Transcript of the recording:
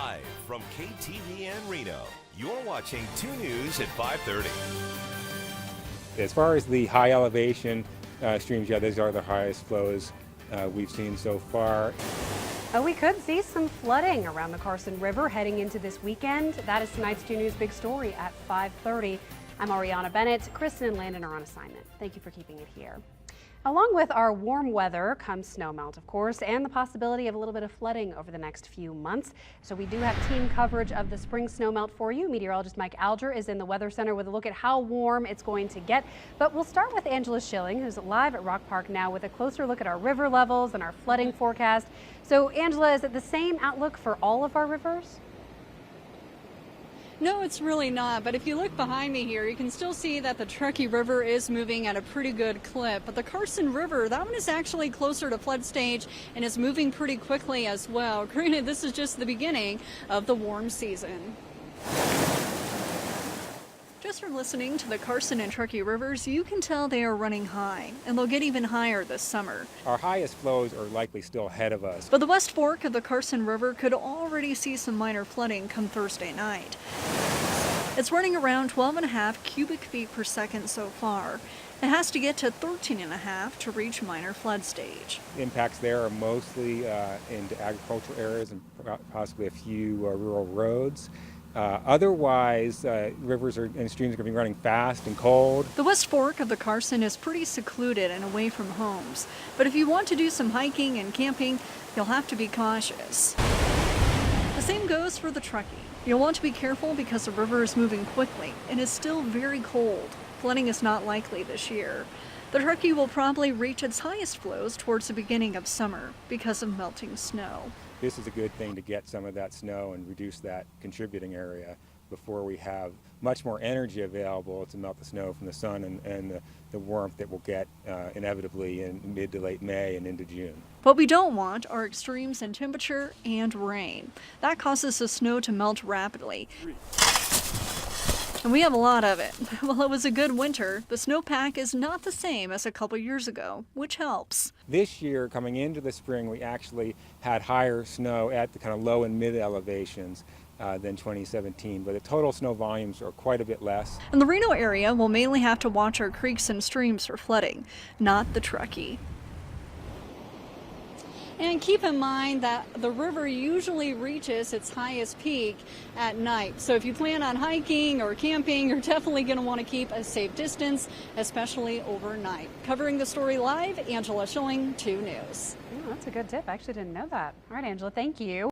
Live from KTVN Reno, you're watching 2 News at 5:30. As far as the high elevation streams, yeah, those are the highest flows we've seen so far. We could see some flooding around the Carson River heading into this weekend. That is tonight's 2 News big story at 5:30. I'm Ariana Bennett. Kristen and Landon are on assignment. Thank you for keeping it here. Along with our warm weather comes snowmelt, of course, and the possibility of a little bit of flooding over the next few months. So we do have team coverage of the spring snowmelt for you. Meteorologist Mike Alger is in the Weather Center with a look at how warm it's going to get. But we'll start with Angela Schilling, who's live at Rock Park now with a closer look at our river levels and our flooding forecast. So Angela, is it the same outlook for all of our rivers? No, it's really not. But if you look behind me here, you can still see that the Truckee River is moving at a pretty good clip. But the Carson River, that one is actually closer to flood stage and is moving pretty quickly as well. Granted, this is just the beginning of the warm season. Just from listening to the Carson and Truckee rivers, you can tell they are running high, and they'll get even higher this summer. Our highest flows are likely still ahead of us. But the West Fork of the Carson River could already see some minor flooding come Thursday night. It's running around 12.5 cubic feet per second so far. It has to get to 13.5 to reach minor flood stage. Impacts there are mostly into agricultural areas and possibly a few rural roads. Otherwise, rivers and streams are going to be running fast and cold. The West Fork of the Carson is pretty secluded and away from homes. But if you want to do some hiking and camping, you'll have to be cautious. The same goes for the Truckee. You'll want to be careful because the river is moving quickly and is still very cold. Flooding is not likely this year. The Truckee will probably reach its highest flows towards the beginning of summer because of melting snow. This is a good thing to get some of that snow and reduce that contributing area before we have much more energy available to melt the snow from the sun and the warmth that we'll get inevitably in mid to late May and into June. What we don't want are extremes in temperature and rain. That causes the snow to melt rapidly. And we have a lot of it. While it was a good winter, the snowpack is not the same as a couple years ago, which helps. This year, coming into the spring, we actually had higher snow at the kind of low and mid elevations than 2017, but the total snow volumes are quite a bit less. In the Reno area, we'll mainly have to watch our creeks and streams for flooding, not the Truckee. And keep in mind that the river usually reaches its highest peak at night. So if you plan on hiking or camping, you're definitely going to want to keep a safe distance, especially overnight. Covering the story live, Angela Schilling, 2 News. Oh, that's a good tip. I actually didn't know that. All right, Angela, thank you.